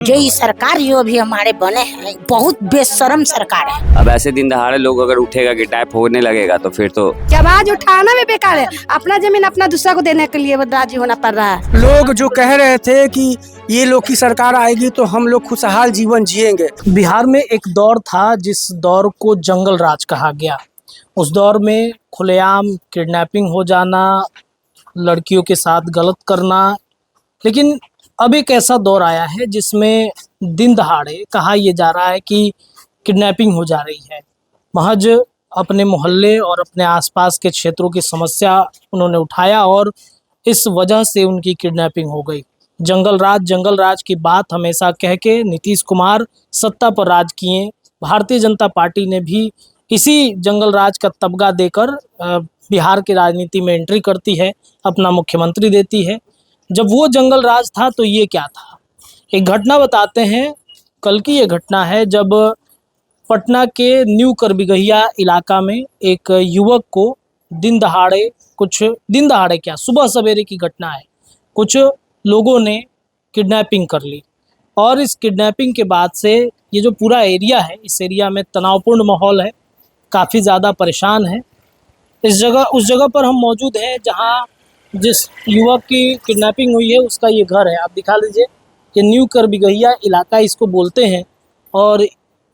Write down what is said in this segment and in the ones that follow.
जो ये सरकार जो भी हमारे बने हैं बहुत बेशरम सरकार है। अब ऐसे दिन दहाड़े लोग अगर उठेगा कि टाइप होने लगेगा तो फिर तो आवाज उठाना भी बेकार है। अपना जमीन अपना दूसरा को देने के लिए राजी होना पड़ रहा है। लोग जो कह रहे थे कि ये लोग की सरकार आएगी तो हम लोग खुशहाल जीवन जिएंगे। बिहार में एक दौर था जिस दौर को जंगल राज कहा गया। उस दौर में खुलेआम किडनैपिंग हो जाना, लड़कियों के साथ गलत करना, लेकिन अब एक ऐसा दौर आया है जिसमें दिन दहाड़े कहा यह जा रहा है कि किडनैपिंग हो जा रही है। महज अपने मोहल्ले और अपने आसपास के क्षेत्रों की समस्या उन्होंने उठाया और इस वजह से उनकी किडनैपिंग हो गई। जंगल राज की बात हमेशा कह के नीतीश कुमार सत्ता पर राज किए। भारतीय जनता पार्टी ने भी इसी जंगल राज का तबगा देकर बिहार की राजनीति में एंट्री करती है, अपना मुख्यमंत्री देती है। जब वो जंगल राज था तो ये क्या था, एक घटना बताते हैं। कल की ये घटना है जब पटना के न्यू करबिगहिया इलाका में एक युवक को दिन दहाड़े क्या सुबह सवेरे की घटना है, कुछ लोगों ने किडनैपिंग कर ली और इस किडनैपिंग के बाद से ये जो पूरा एरिया है, इस एरिया में तनावपूर्ण माहौल है, काफ़ी ज़्यादा परेशान है। उस जगह पर हम मौजूद हैं जहां जिस युवक की किडनैपिंग हुई है उसका ये घर है। आप दिखा लीजिए, ये न्यू करबिगहिया इलाका इसको बोलते हैं और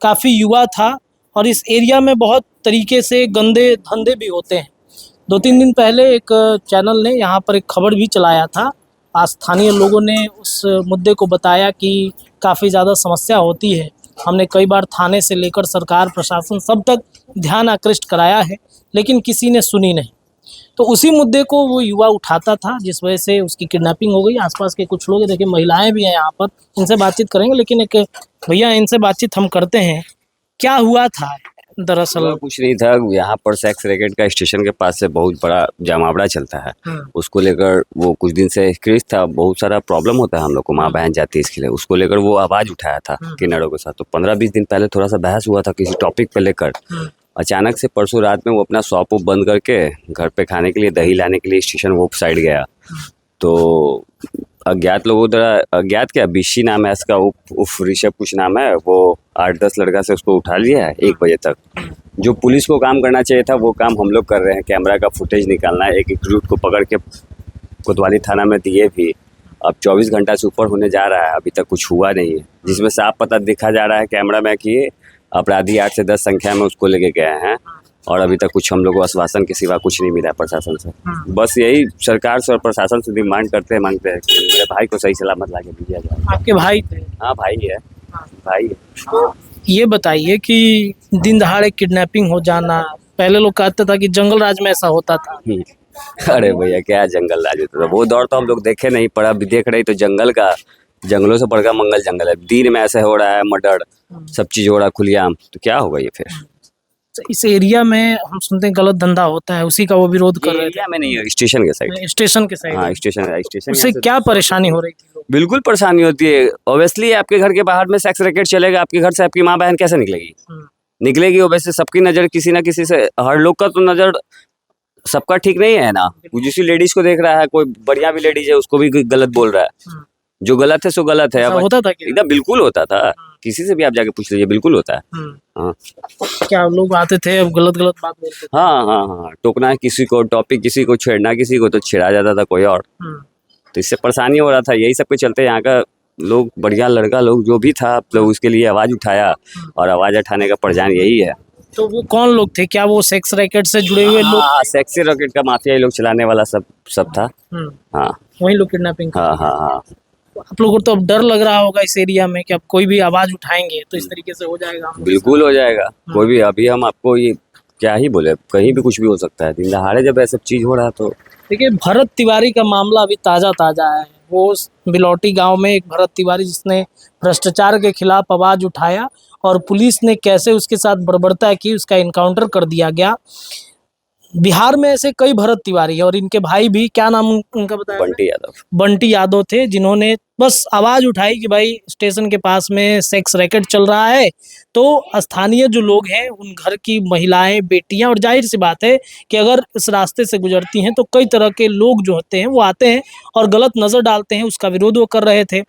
काफ़ी युवा था और इस एरिया में बहुत तरीके से गंदे धंधे भी होते हैं। 2-3 दिन पहले एक चैनल ने यहाँ पर एक खबर भी चलाया था। स्थानीय लोगों ने उस मुद्दे को बताया कि काफ़ी ज़्यादा समस्या होती है। हमने कई बार थाने से लेकर सरकार प्रशासन सब तक ध्यान आकृष्ट कराया है, लेकिन किसी ने सुनी नहीं। तो उसी मुद्दे को वो युवा उठाता था जिस वजह से उसकी किडनैपिंग हो गई। आसपास के कुछ लोग, देखिए महिलाएं भी हैं यहाँ पर, इनसे बातचीत करेंगे। लेकिन एक भैया, इनसे बातचीत हम करते हैं, क्या हुआ था दरअसल? कुछ नहीं था। यहाँ पर सेक्स रैकेट का स्टेशन के पास से बहुत बड़ा जमावड़ा चलता है। उसको लेकर वो कुछ दिन से क्रेज था, बहुत सारा प्रॉब्लम होता है हम लोग को, माँ बहन जाती है इसके लिए। उसको लेकर वो आवाज उठाया था किन्नरों के साथ। तो 15-20 दिन पहले थोड़ा सा बहस हुआ था किसी टॉपिक पे लेकर। अचानक से परसों रात में वो अपना शॉप बंद करके घर पे खाने के लिए दही लाने के लिए स्टेशन वो साइड गया। तो अज्ञात लोगों द्वारा, अज्ञात क्या, बिशी नाम है इसका, उफ ऋषभ कुछ नाम है, वो 8-10 लड़का से उसको उठा लिया है 1 बजे तक। जो पुलिस को काम करना चाहिए था वो काम हम लोग कर रहे हैं, कैमरा का फुटेज निकालना है। एक रूट को पकड़ के कोतवाली थाना में दिए भी। अब 24 घंटा से ऊपर होने जा रहा है, अभी तक कुछ हुआ नहीं है, जिसमें साफ पता दिखा जा रहा है कैमरा में कि अपराधी 8 से 10 संख्या में उसको लेके गए हैं और अभी तक कुछ हम लोग को आश्वासन के सिवा कुछ नहीं मिला प्रशासन से। बस यही सरकार से और प्रशासन से मांगते हैं कि मेरे भाई को सही सलामत लाके दिया जाए। आपके भाई थे? हाँ भाई है, भाई है। ये बताइए कि दिन दहाड़े किडनैपिंग हो जाना, पहले लोग कहते था कि जंगल राज में ऐसा होता था। अरे भैया, क्या जंगल राज होता था, वो दौर तो हम लोग देखे नहीं, पर अब देख रहे तो जंगलों से बढ़कर मंगल जंगल है। दिन में ऐसे हो रहा है, मर्डर सब चीज हो रहा है खुलेआम, तो क्या होगा ये फिर? तो इस एरिया में हम सुनते हैं गलत धंधा होता है, उसी का वो विरोध कर रहे थे। में नहीं, स्टेशन के साइड। स्टेशन के साइड? हाँ, स्टेशन उससे क्या परेशानी हो रही थी? बिल्कुल परेशानी होती है। ऑब्वियसली आपके घर के बाहर में सेक्स रैकेट चलेगा, आपके घर से आपकी माँ बहन कैसे निकलेगी? ऑब्वियसली सबकी नजर किसी ना किसी से, हर लोग का तो नजर सबका ठीक नहीं है ना। जिस लेडीज को देख रहा है, कोई बढ़िया भी लेडीज है उसको भी गलत बोल रहा है। जो गलत है सो गलत है। अब होता था एकदम बिल्कुल होता था, किसी से भी आप जाके पूछ लीजिए, बिल्कुल होता है। हाँ, क्या लोग आते थे अब गलत बात बोलते थे? हाँ, टोकना है किसी को, टॉपिक किसी को छेड़ना, किसी को तो छेड़ा जाता था कोई और। तो इससे परेशानी हो रहा था। यही सब के चलते यहाँ का लोग, बढ़िया लड़का लोग जो भी था, लोग उसके लिए आवाज उठाया और आवाज उठाने का परेशान यही है। तो वो कौन लोग थे? क्या वो सेक्स रैकेट से जुड़े हुए लोग? सेक्स रैकेट का माफिया लोग चलाने वाला सब था। हाँ, वही लोग किडनैपिंग? हाँ। आप लोगों को तो अब डर लग रहा होगा इस एरिया में कि अब कोई भी आवाज उठाएंगे तो इस तरीके से हो जाएगा? बिल्कुल हो जाएगा। कोई भी, अभी हम आपको ये क्या ही बोले, कहीं भी कुछ भी हो सकता है। दिन दहाड़े जब ऐसा चीज हो रहा तो देखिए, भरत तिवारी का मामला अभी ताजा है। वो बिलौटी गांव में एक भरत तिवारी जिसने भ्रष्टाचार के खिलाफ आवाज उठाया और पुलिस ने कैसे उसके साथ बर्बरता की, उसका इनकाउंटर कर दिया गया। बिहार में ऐसे कई भरत तिवारी है और इनके भाई भी, क्या नाम उनका बताया? बंटी यादव थे, जिन्होंने बस आवाज उठाई कि भाई स्टेशन के पास में सेक्स रैकेट चल रहा है, तो स्थानीय जो लोग हैं उन घर की महिलाएं, बेटियां, और जाहिर सी बात है कि अगर इस रास्ते से गुजरती हैं तो कई तरह के लोग जो होते हैं वो आते हैं और गलत नजर डालते हैं। उसका विरोध वो कर रहे थे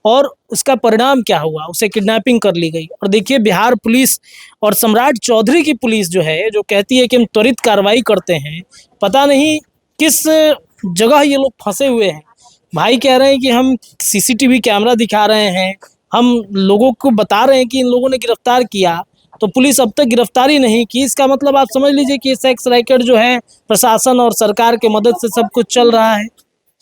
और उसका परिणाम क्या हुआ, उसे किडनैपिंग कर ली गई। और देखिए बिहार पुलिस और सम्राट चौधरी की पुलिस जो है, जो कहती है कि हम त्वरित कार्रवाई करते हैं, पता नहीं किस जगह ये लोग फंसे हुए हैं। भाई कह रहे हैं कि हम सीसीटीवी कैमरा दिखा रहे हैं, हम लोगों को बता रहे हैं कि इन लोगों ने गिरफ्तार किया, तो पुलिस अब तक गिरफ्तारी नहीं की। इसका मतलब आप समझ लीजिए कि सेक्स रैकेट जो है प्रशासन और सरकार के मदद से सब कुछ चल रहा है।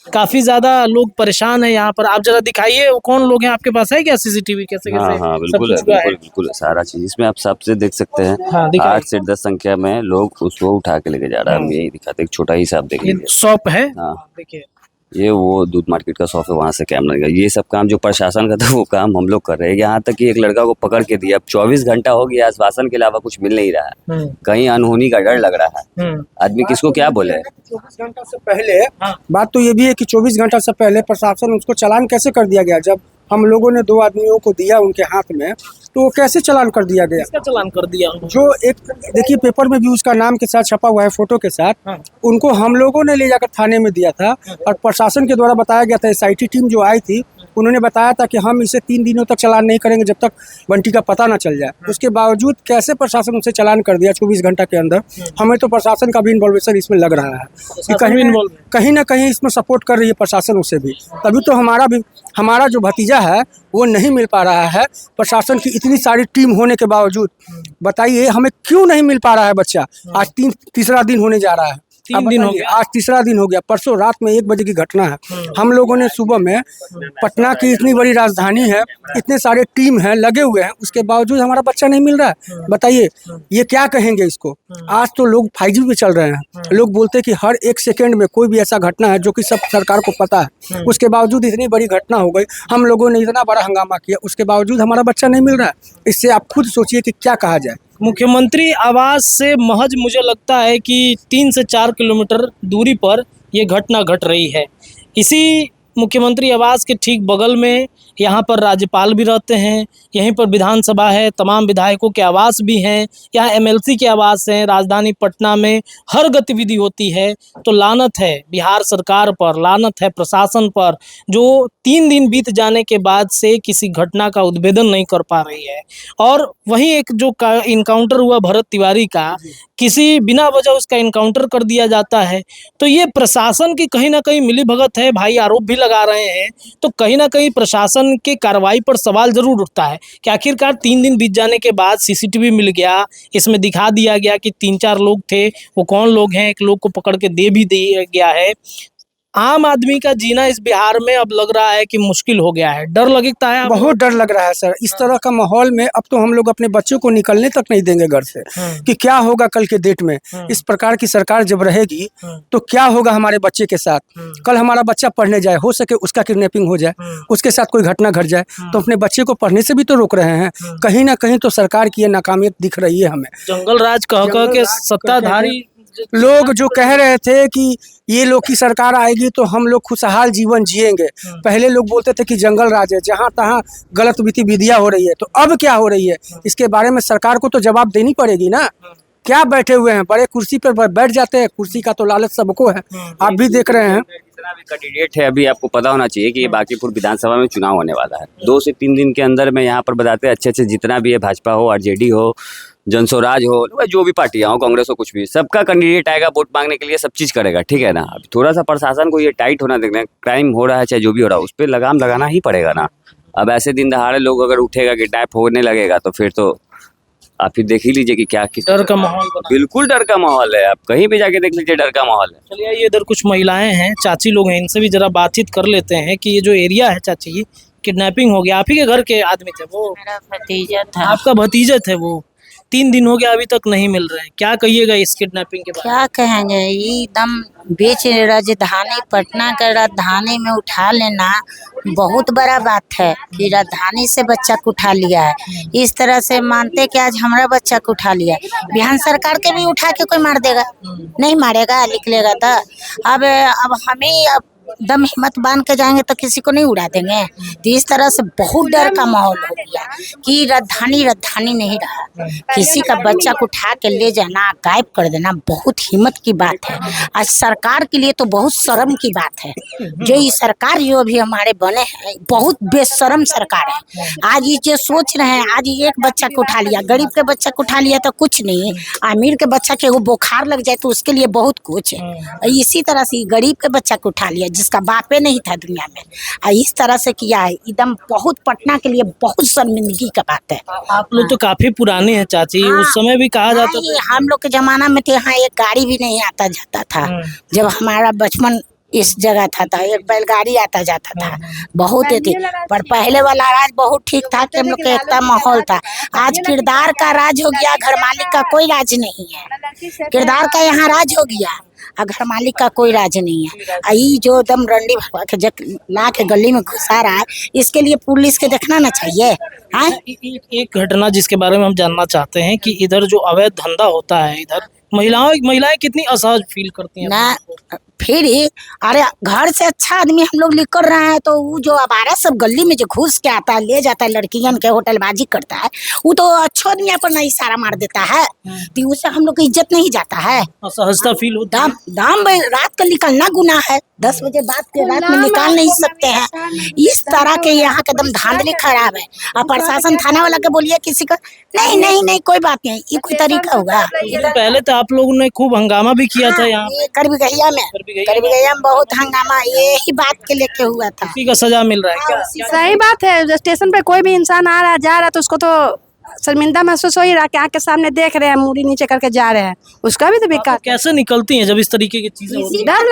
काफी ज्यादा लोग परेशान है यहाँ पर। आप जरा दिखाइए वो कौन लोग हैं, आपके पास है क्या सीसीटीवी, कैसे हाँ कैसे हाँ सब बिल्कुल है, कुछ हुआ है? बिल्कुल बिल्कुल सारा चीज इसमें आप सबसे देख सकते हैं। हाँ, दिखाइए। 8 से 10 संख्या में लोग उसको उठा के लेके जा रहा है। हम यही दिखाते, एक छोटा ही सा आप देख ये लीजिए। शॉप है, हाँ। देखिए ये वो दूध मार्केट का शॉप है, वहाँ से कैमरा लगा। ये सब काम जो प्रशासन का था वो काम हम लोग कर रहे हैं। यहाँ तक कि एक लड़का को पकड़ के दिया। अब 24 घंटा हो गया, आश्वासन के अलावा कुछ मिल नहीं रहा है। कहीं अनहोनी का डर लग रहा है। आदमी किसको क्या बोले। 24 घंटा से पहले बात तो ये भी है कि 24 घंटा से पहले प्रशासन उसको चालान कैसे कर दिया गया। जब हम लोगों ने 2 आदमियों को दिया उनके हाथ में, तो वो कैसे चालान कर दिया गया। इसका चालान कर दिया उन्होंने। जो एक देखिए पेपर में भी उसका नाम के साथ छपा हुआ है, फोटो के साथ। हाँ। उनको हम लोगों ने ले जाकर थाने में दिया था और प्रशासन के द्वारा बताया गया था, SIT टीम जो आई थी उन्होंने बताया था कि हम इसे 3 दिनों तक चालान नहीं करेंगे जब तक बंटी का पता ना चल जाए। उसके बावजूद कैसे प्रशासन उसे चालान कर दिया 24 घंटा के अंदर। हमें तो प्रशासन का भी इन्वॉल्वेशन इसमें लग रहा है कि कहीं ना कहीं इसमें सपोर्ट कर रही है प्रशासन उसे भी। तभी तो हमारा जो भतीजा है वो नहीं मिल पा रहा है। प्रशासन की इतनी सारी टीम होने के बावजूद बताइए हमें क्यों नहीं मिल पा रहा है बच्चा। आज तीसरा दिन होने जा रहा है। 3 दिन हो गया। आज तीसरा दिन हो गया। परसों रात में 1 बजे की घटना है। हम लोगों ने सुबह में, पटना की इतनी बड़ी राजधानी है, इतने सारे टीम हैं लगे हुए हैं, उसके बावजूद हमारा बच्चा नहीं मिल रहा है। बताइए ये क्या कहेंगे इसको। आज तो लोग 5G पे चल रहे हैं। लोग बोलते हैं कि हर 1 सेकेंड में कोई भी ऐसा घटना है जो कि सब सरकार को पता है। उसके बावजूद इतनी बड़ी घटना हो गई, हम लोगों ने इतना बड़ा हंगामा किया, उसके बावजूद हमारा बच्चा नहीं मिल रहा है। इससे आप खुद सोचिए कि क्या कहा जाए। मुख्यमंत्री आवास से महज मुझे लगता है कि 3 से 4 किलोमीटर दूरी पर ये घटना घट रही है। इसी मुख्यमंत्री आवास के ठीक बगल में यहाँ पर राज्यपाल भी रहते हैं, यहीं पर विधानसभा है, तमाम विधायकों के आवास भी हैं, यहाँ MLC के आवास हैं। राजधानी पटना में हर गतिविधि होती है। तो लानत है बिहार सरकार पर, लानत है प्रशासन पर, जो 3 दिन बीत जाने के बाद से किसी घटना का उद्भेदन नहीं कर पा रही है। और वहीं एक जो इनकाउंटर हुआ भरत तिवारी का, किसी बिना वजह उसका इनकाउंटर कर दिया जाता है। तो ये प्रशासन की कहीं ना कहीं मिलीभगत है। भाई आरोप भी लगा रहे हैं, तो कहीं ना कहीं प्रशासन के कार्रवाई पर सवाल जरूर उठता है कि आखिरकार 3 दिन बीत जाने के बाद CCTV मिल गया, इसमें दिखा दिया गया कि 3-4 लोग थे, वो कौन लोग हैं, एक लोग को पकड़ के दे भी दिया गया है। आम आदमी का जीना इस बिहार में अब लग रहा है कि मुश्किल हो गया है। डर लगता है, बहुत डर लग रहा है सर। इस तरह का माहौल में अब तो हम लोग अपने बच्चों को निकलने तक नहीं देंगे घर से कि क्या होगा कल के डेट में। इस प्रकार की सरकार जब रहेगी तो क्या होगा हमारे बच्चे के साथ। कल हमारा बच्चा पढ़ने जाए, हो सके उसका किडनैपिंग हो जाए, उसके साथ कोई घटना घट जाए, तो अपने बच्चे को पढ़ने से भी तो रोक रहे हैं। कहीं ना कहीं तो सरकार की ये नाकामियत दिख रही है हमें। जंगल राज कह के सत्ताधारी लोग जो कह रहे थे कि ये लोग की सरकार आएगी तो हम लोग खुशहाल जीवन जिएंगे। पहले लोग बोलते थे कि जंगल राज है, जहाँ तहाँ गलत गतिविधियां हो रही है। तो अब क्या हो रही है, इसके बारे में सरकार को तो जवाब देनी पड़ेगी ना। क्या बैठे हुए हैं, बड़े कुर्सी पर बैठ जाते हैं, कुर्सी का तो लालच सबको है। आप भी देख रहे हैं जितना भी कैंडिडेट है, अभी आपको पता होना चाहिए कि बांकीपुर विधानसभा में चुनाव होने वाला है। 2 से 3 दिन के अंदर में यहाँ पर बताते हैं अच्छे जितना भी है, भाजपा हो, RJD हो, जनस्वराज हो, जो भी पार्टियां हो, कांग्रेस हो, कुछ भी, सबका कैंडिडेट आएगा वोट मांगने के लिए, सब चीज करेगा, ठीक है ना। अभी थोड़ा सा प्रशासन को ये टाइट होना देखना है। क्राइम हो रहा है चाहे जो भी हो रहा है, उस पर लगाम लगाना ही पड़ेगा ना। अब ऐसे दिन दहाड़े लोग अगर उठेगा कि टाइप होने लगेगा तो फिर तो आप फिर देख ही लीजिए कि क्या किस डर का माहौल बना। बिल्कुल डर का माहौल है। आप कहीं भी जाके देख लीजिए, डर का माहौल है। चलिए ये इधर कुछ महिलाएं हैं, चाची लोग हैं, इनसे भी जरा बातचीत कर लेते हैं कि ये जो एरिया है चाची जी, किडनैपिंग हो गया, आप ही के घर के आदमी थे वो? मेरा भतीजा था। आपका भतीजा थे वो? 3 दिन हो गया अभी तक नहीं मिल रहे हैं, क्या कहिएगा इस किडनैपिंग के बारे में? क्या कहेंगे, एकदम बीच राजधानी पटना का राजधानी में उठा लेना बहुत बड़ा बात है कि राजधानी से बच्चा को उठा लिया है। इस तरह से मानते कि आज हमारा बच्चा को उठा लिया, बिहार सरकार के भी उठा के कोई मार देगा? नहीं मारेगा, लिख लेगा। तो अब हमें अब दम हिम्मत बांध के जाएंगे तो किसी को नहीं उड़ा देंगे। तो इस तरह से बहुत डर का माहौल हो गया कि राजधानी नहीं रहा। किसी का बच्चा को उठा के ले जाना, गायब कर देना बहुत हिम्मत की बात है। आज सरकार के लिए तो बहुत शर्म की बात है। जो ये सरकार जो अभी हमारे बने हैं बहुत बेशर्म सरकार है। आज ये जो सोच रहे हैं, आज ये एक बच्चा को उठा लिया, गरीब के बच्चा को उठा लिया तो कुछ नहीं, अमीर के बच्चा के वो बुखार लग जाए तो उसके लिए बहुत कुछ है। इसी तरह से गरीब के बच्चा को उठा लिया जिसका बापे नहीं था दुनिया में, इस तरह से किया है। एकदम बहुत पटना के लिए बहुत शर्मिंदगी का बात है। आप लोग तो काफी पुराने हैं चाची, उस समय भी कहा जाता नहीं, हम लोग के जमाना में तो यहाँ एक गाड़ी भी नहीं आता जाता था। जब हमारा बचपन इस जगह था एक बैलगाड़ी आता जाता था, बहुत थी। पर पहले वाला राज बहुत ठीक था कि हम लोग का एकता माहौल था। आज किरदार का राज हो गया, घर मालिक का कोई राज नहीं है। किरदार का यहाँ राज हो गया और घर मालिक का कोई राज नहीं है। ये जो एकदम रंडी भरवा के ला के गली में घुसा रहा है, इसके लिए पुलिस के देखना ना चाहिए। हाँ, एक घटना जिसके बारे में हम जानना चाहते हैं कि इधर जो अवैध धंधा होता है, इधर महिलाएं कितनी असहज फील करती हैं ना। फिर अरे घर से अच्छा आदमी हम लोग लिख कर रहे हैं तो वो जो आवारा सब गली में जो घुस के आता है, ले जाता है लड़कियन के, होटलबाजी करता है, वो तो अच्छा आदमी पर ना इशारा मार देता है तो उससे हम लोग की इज्जत नहीं जाता है। असहजता फील होता है। दाम रात का निकलना गुनाह है, 10 बजे बाद के रात में निकाल नहीं सकते हैं। इस तरह के यहाँ का एकदम धांधली खराब है। और प्रशासन थाना वाला के बोलिए किसी का नहीं कोई बात नहीं, ये कोई तरीका होगा। पहले तो आप लोगों ने खूब हंगामा भी किया था यहाँ करबिगहिया में बहुत हंगामा यही बात के लेके हुआ था। उसी का सजा मिल रहा है क्या? सही बात है। स्टेशन पे कोई भी इंसान आ रहा है, जा रहा है तो उसको तो शर्मिंदा महसूस हो ही रहा कि आँख के सामने देख रहे हैं, मूड़ी नीचे करके जा रहे हैं, उसका भी तो बेकार। कैसे निकलती हैं जब इस तरीके की चीजें होती हैं? डर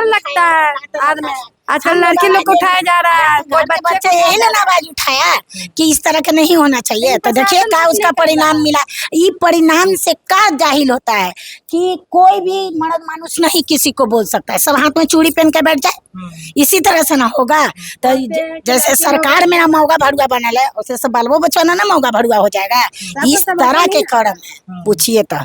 लगता है आदमी। आजकल लड़की लोग को उठाया जा रहा है, कोई बच्चा यही ना आवाज उठाया कि इस तरह का नहीं होना चाहिए। तो देखिए क्या उसका परिणाम मिला। ये परिणाम से क्या जाहिल होता है कि कोई भी मर्द मानुष नहीं किसी को बोल सकता है, सब हाथ में चूड़ी पहन के बैठ जाए, इसी तरह से ना होगा। तो जैसे सरकार में ना मौगा भरुआ बनल है, उसे सब बालबो बच्चा ना मौगा भरुआ हो जाएगा। इस तरह के कर्म है, पूछिए तो।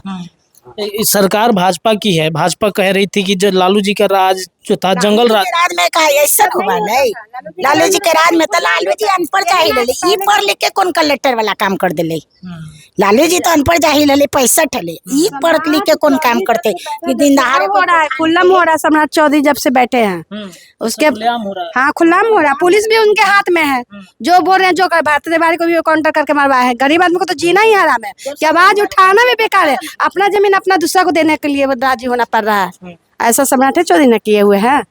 सरकार भाजपा की है, भाजपा कह रही थी कि जो लालू जी का राज जो था जंगल राज में का ऐसा हुआ नहीं। लालू जी के राज में तो लालू जी अनपढ़ जाहिल है, ई पढ़ लिख के कौन कलेक्टर वाला काम कर दिले। लालू जी तो अनपढ़ जाहिल है, 65 है, ई पढ़ लिख के कौन काम करते। दिन दहाड़े हो रहा है, खुल्लम हो रहा है। सम्राट चौधरी जब से बैठे हैं उसके हाँ खुल्लाम हो रहा है। पुलिस भी उनके हाथ में है, जो बोल रहे हैं जो कर। भारतीय तिवारी को भी काउंटर करके मरवाया है। गरीब आदमी को तो जीना ही हराम है, कि आवाज उठाना भी बेकार है। अपना जमीन अपना दूसरा को देने के लिए राजी होना पड़ रहा है। ऐसा सम्राट चौधरी ने किए हुए हैं।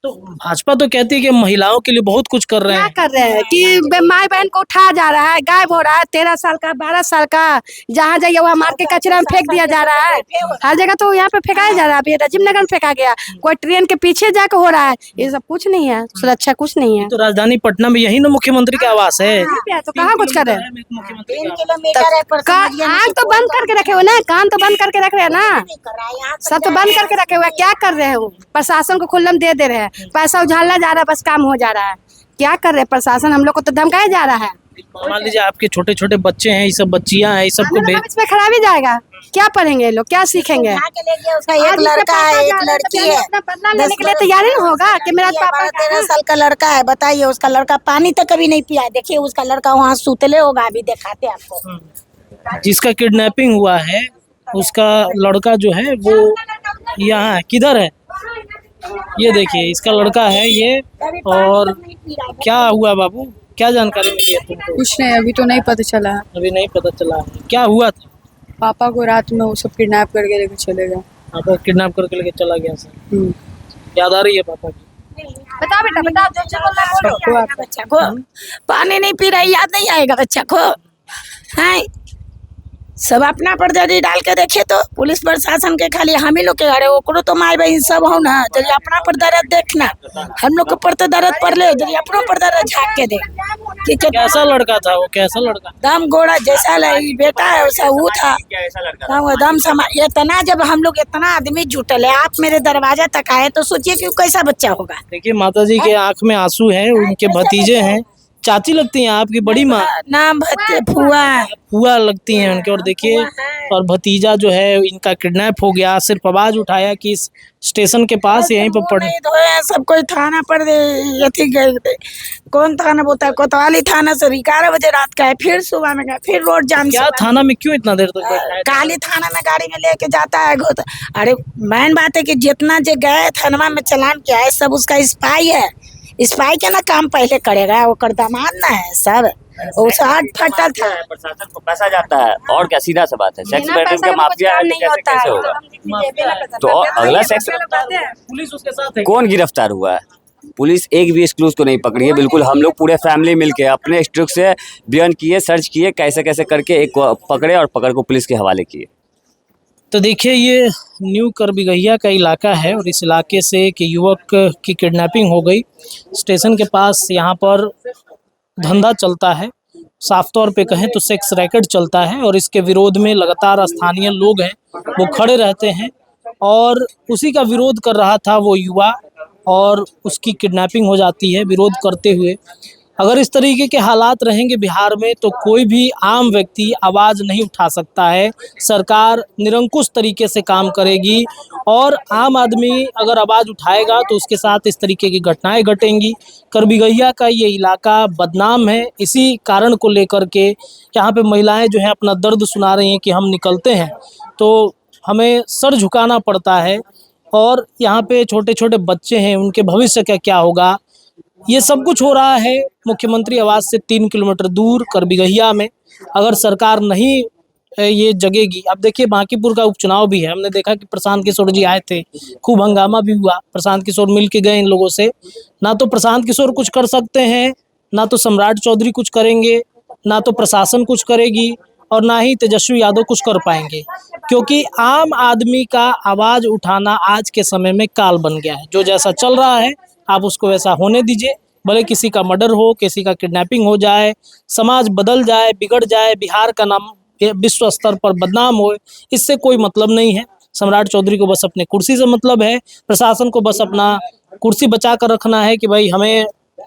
तो भाजपा तो कहती है कि महिलाओं के लिए बहुत कुछ कर रहे हैं। क्या कर रहे हैं कि माई बहन को उठाया जा रहा है, गायब हो रहा है। 13 साल का 12 साल का जहाँ जाइए वहाँ मार के कचरा में फेंक दिया जा रहा है। हर जगह तो यहाँ पे फेंकाया जा रहा है। अभी राजीव नगर में फेंका गया, कोई ट्रेन के पीछे जाकर हो रहा है। ये सब कुछ नहीं है, सुरक्षा कुछ नहीं है। तो राजधानी पटना में यही ना मुख्यमंत्री का आवास है, तो कहाँ कुछ कर रहे हैं। 3 किलोमीटर आँख तो बंद करके रखे हुए ना, कान तो बंद करके रख रहे हैं ना, सब तो बंद करके रखे हुए। क्या कर रहे हो? प्रशासन को खुल्लम दे रहे हैं, पैसा उछाला जा रहा है, बस काम हो जा रहा है। क्या कर रहे हैं प्रशासन? हम लोग को तो धमकाया जा रहा है। मान लीजिए आपके छोटे छोटे बच्चे हैं, ये सब बच्चियां हैं, ये सबको इसमें खराब ही जाएगा। क्या पढ़ेंगे ये लोग, क्या सीखेंगे? एक लड़का है, एक लड़की है, बदला लेने के लिए तैयार नहीं होगा कि मेरा पापा 13 साल का लड़का है। बताइए, उसका लड़का पानी तक कभी नहीं पिया। देखिए उसका लड़का वहाँ सुतले होगा, अभी दिखाते आपको। जिसका किडनैपिंग हुआ है उसका लड़का जो है वो यहाँ किधर है, ये देखिए इसका लड़का है ये। और क्या हुआ बाबू, क्या जानकारी मिली है तुमको? कुछ नहीं, अभी तो नहीं पता चला है। अभी नहीं पता चला है क्या हुआ था। पापा को रात में वो सब किडनैप करके लेके चले गए। पापा किडनैप करके लेके चला गया सर। याद आ रही है पापा की? बता बेटा बता, बच्चा को पानी नहीं पी रहा, याद नहीं आएगा बच्चा को? है सब अपना पर जरी डाल के देखे तो पुलिस प्रशासन के खाली हम ही लोग के अरे ओकरो तो माई बहन सब हो ना। जरी अपना पर दर्द देखना, हम लोग के पर तो दर्द पर ले, जरी अपनों पर दर्द झाँक के दे। कैसा लड़का था वो, कैसा लड़का? दम गोड़ा जैसा बेटा है वैसा वो था। दम समा इतना, जब हम लोग इतना आदमी जुटल है, आप मेरे दरवाजा तक आए तो सोचिए कि कैसा बच्चा होगा। देखिए माता जी के आंख में आंसू है, उनके भतीजे हैं, चाची लगती हैं आपकी बड़ी माँ? ना फुआ है। फुआ लगती हैं उनके। और देखिए, और भतीजा जो है इनका किडनैप हो गया। सिर्फ आवाज उठाया कि इस स्टेशन के पास यहीं पर पड़। नहीं धोए, सब कोई थाना पर यथी गए थे। कौन थाना बोलता है? कोतवाली थाना से 11 बजे रात का है, फिर सुबह में गए, फिर रोड जाम। क्या थाना में क्यों इतना देर तक बैठा है? काली थाना में गाड़ी में लेके जाता है घुस। अरे मेन बात है कि जितना जो गए थाना में चालान किया है सब उसका स्पाई है। स्पाई के ना काम पहले करेगा, वो कर दामाद ना है सब। उस हाथ फटल था। प्रशासन को पैसा जाता है और क्या, सीधा सा बात है। सेक्स रेकेट का माफिया है तो कैसे कैसे होगा? तो अगला सेक्स पुलिस उसके साथ है। कौन गिरफ्तार हुआ है? पुलिस एक भी एक्सक्लूज को नहीं पकड़ी है। बिल्कुल हम लोग पूरे फैमिली मिलके अपने स्ट्रिक से बयान किए, सर्च किए, कैसे कैसे करके एक को पकड़े और पकड़ को पुलिस के हवाले किए। तो देखिए, ये न्यू करबिगहिया का इलाका है और इस इलाके से एक युवक की किडनैपिंग हो गई। स्टेशन के पास यहाँ पर धंधा चलता है, साफ तौर पे कहें तो सेक्स रैकेट चलता है और इसके विरोध में लगातार स्थानीय लोग हैं वो खड़े रहते हैं और उसी का विरोध कर रहा था वो युवा और उसकी किडनैपिंग हो जाती है विरोध करते हुए। अगर इस तरीके के हालात रहेंगे बिहार में तो कोई भी आम व्यक्ति आवाज़ नहीं उठा सकता है। सरकार निरंकुश तरीके से काम करेगी और आम आदमी अगर आवाज़ उठाएगा तो उसके साथ इस तरीके की घटनाएं घटेंगी। करबिगहिया का ये इलाका बदनाम है, इसी कारण को लेकर के यहाँ पे महिलाएं जो हैं अपना दर्द सुना रही हैं कि हम निकलते हैं तो हमें सर झुकाना पड़ता है और यहाँ पे छोटे छोटे बच्चे हैं, उनके भविष्य का क्या होगा। ये सब कुछ हो रहा है मुख्यमंत्री आवास से 3 किलोमीटर दूर करबिगहिया में। अगर सरकार नहीं ये जगेगी, अब देखिए बांकीपुर का उपचुनाव भी है, हमने देखा कि प्रशांत किशोर जी आए थे, खूब हंगामा भी हुआ। प्रशांत किशोर मिल के गए इन लोगों से। ना तो प्रशांत किशोर कुछ कर सकते हैं, ना तो सम्राट चौधरी कुछ करेंगे, ना तो प्रशासन कुछ करेगी और ना ही तेजस्वी यादव कुछ कर पाएंगे, क्योंकि आम आदमी का आवाज़ उठाना आज के समय में काल बन गया है। जो जैसा चल रहा है आप उसको वैसा होने दीजिए। भले किसी का मर्डर हो, किसी का किडनैपिंग हो जाए, समाज बदल जाए, बिगड़ जाए, बिहार का नाम विश्व स्तर पर बदनाम हो, इससे कोई मतलब नहीं है। सम्राट चौधरी को बस अपने कुर्सी से मतलब है, प्रशासन को बस अपना कुर्सी बचा कर रखना है कि भाई हमें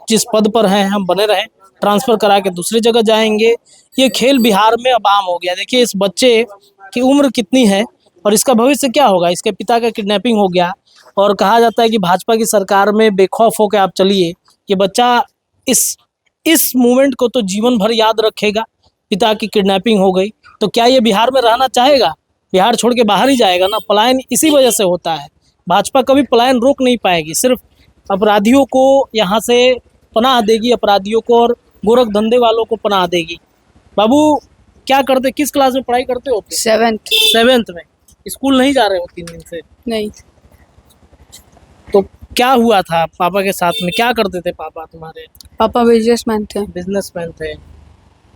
जिस पद पर हैं हम बने रहें, ट्रांसफ़र करा के दूसरी जगह जाएंगे। ये खेल बिहार में अब आम हो गया। देखिए इस बच्चे की उम्र कितनी है और इसका भविष्य क्या होगा। इसके पिता का किडनैपिंग हो गया और कहा जाता है कि भाजपा की सरकार में बेखौफ होकर आप चलिए। ये बच्चा इस मूवमेंट को तो जीवन भर याद रखेगा। पिता की किडनैपिंग हो गई तो क्या ये बिहार में रहना चाहेगा? बिहार छोड़ के बाहर ही जाएगा ना। पलायन इसी वजह से होता है। भाजपा कभी पलायन रोक नहीं पाएगी, सिर्फ अपराधियों को यहाँ से पनाह देगी, अपराधियों को और गोरख धंधे वालों को पनाह देगी। बाबू क्या करते, किस क्लास में पढ़ाई करते हो? 7th में। स्कूल नहीं जा रहे हो 3 दिन से? नहीं। तो क्या हुआ था पापा के साथ में? क्या करते थे पापा तुम्हारे? पापा बिजनेसमैन थे। बिजनेसमैन थे।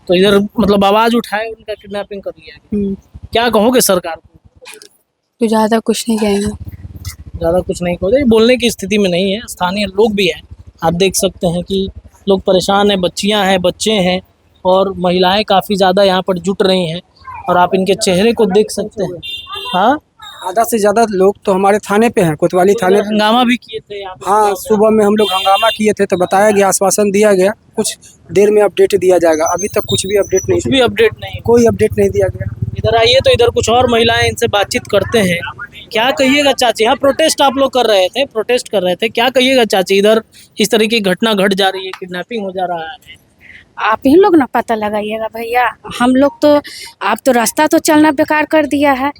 तो इधर मतलब आवाज उठाए, उनका किडनैपिंग कर लिया गया। क्या कहोगे सरकार को? तो ज़्यादा कुछ नहीं कहेंगे। ज़्यादा कुछ नहीं कहोगे, बोलने की स्थिति में नहीं है। स्थानीय लोग भी हैं, आप देख सकते हैं कि लोग परेशान हैं, बच्चियां हैं, बच्चे हैं और महिलाएं काफ़ी ज़्यादा यहाँ पर जुट रही हैं और आप इनके चेहरे को देख सकते हैं। हाँ, आधा से ज़्यादा लोग तो हमारे थाने पे हैं, कोतवाली थाने पे। हंगामा भी किए थे यहाँ पे। हाँ, सुबह में हम लोग हंगामा किए थे तो बताया गया, आश्वासन दिया गया कुछ देर में अपडेट दिया जाएगा। अभी तक कुछ भी अपडेट नहीं, कुछ भी अपडेट नहीं, कोई अपडेट नहीं दिया गया। इधर आइए तो इधर कुछ और महिलाएं, इनसे बातचीत करते हैं। क्या कहिएगा चाची? हाँ, प्रोटेस्ट आप लोग कर रहे थे, प्रोटेस्ट कर रहे थे, क्या कहिएगा चाची? इधर इस तरह की घटना घट जा रही है, किडनैपिंग हो जा रहा है। आप ही लोग ना पता लगाइएगा भैया। हम लोग तो, आप तो रास्ता तो चलना बेकार कर दिया है।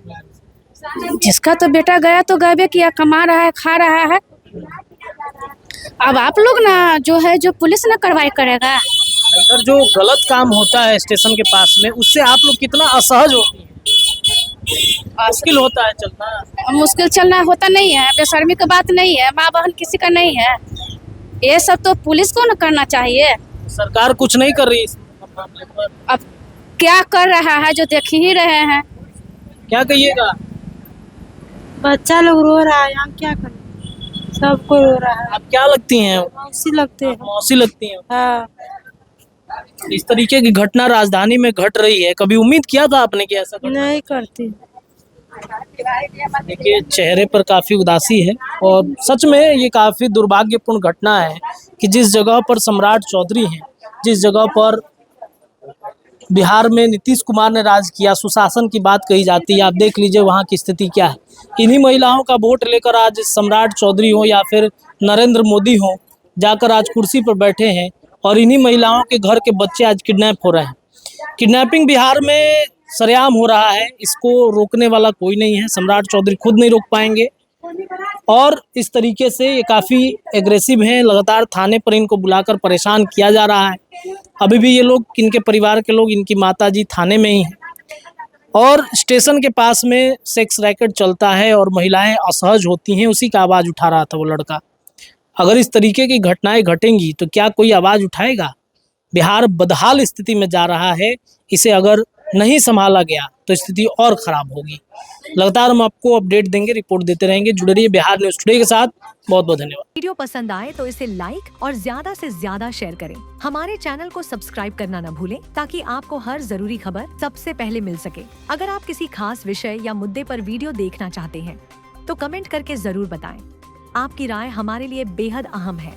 जिसका तो बेटा गया तो गए किया, कमा रहा है, खा रहा है। अब आप लोग ना जो है, जो पुलिस ना कार्रवाई करेगा। इधर जो गलत काम होता है स्टेशन के पास में, उससे आप लोग कितना असहज होती हैं? मुश्किल होता है चलना। मुश्किल चलना होता नहीं है, बेशर्मी की बात नहीं है, माँ बहन किसी का नहीं है। ये सब तो पुलिस को ना करना चाहिए। सरकार कुछ नहीं कर रही इस मामले पर। अब क्या कर रहा है जो देख ही रहे हैं। क्या कहिएगा? बच्चा लोग रो रहा है, हम क्या करें, सबको रो रहा है। आप क्या लगती हैं? मौसी लगते हैं। मौसी लगती हैं। हाँ। इस तरीके की घटना राजधानी में घट रही है, कभी उम्मीद किया था आपने कि ऐसा घटना? नहीं करती। देखिए चेहरे पर काफी उदासी है और सच में ये काफी दुर्भाग्यपूर्ण घटना है कि जिस जगह पर सम्राट चौधरी हैं जिस जगह पर बिहार में नीतीश कुमार ने राज किया, सुशासन की बात कही जाती है, आप देख लीजिए वहाँ की स्थिति क्या है। इन्हीं महिलाओं का वोट लेकर आज सम्राट चौधरी हो या फिर नरेंद्र मोदी हो, जाकर आज कुर्सी पर बैठे हैं और इन्हीं महिलाओं के घर के बच्चे आज किडनैप हो रहे हैं। किडनैपिंग बिहार में सरेआम हो रहा है, इसको रोकने वाला कोई नहीं है। सम्राट चौधरी खुद नहीं रोक पाएंगे और इस तरीके से ये काफ़ी एग्रेसिव हैं। लगातार थाने पर इनको बुलाकर परेशान किया जा रहा है। अभी भी ये लोग, इनके परिवार के लोग, इनकी माताजी थाने में ही हैं और स्टेशन के पास में सेक्स रैकेट चलता है और महिलाएं असहज होती हैं। उसी का आवाज़ उठा रहा था वो लड़का। अगर इस तरीके की घटनाएं घटेंगी तो क्या कोई आवाज़ उठाएगा? बिहार बदहाल स्थिति में जा रहा है। इसे अगर नहीं संभाला गया तो स्थिति और ख़राब होगी। लगातार हम आपको अपडेट देंगे, रिपोर्ट देते रहेंगे। जुड़े रहिए बिहार न्यूज़ टुडे के साथ। बहुत बहुत धन्यवाद। वीडियो पसंद आए तो इसे लाइक और ज्यादा से ज्यादा शेयर करें। हमारे चैनल को सब्सक्राइब करना न भूलें ताकि आपको हर जरूरी खबर सबसे पहले मिल सके। अगर आप किसी खास विषय या मुद्दे पर वीडियो देखना चाहते हैं तो कमेंट करके जरूर बताएं। आपकी राय हमारे लिए बेहद अहम है।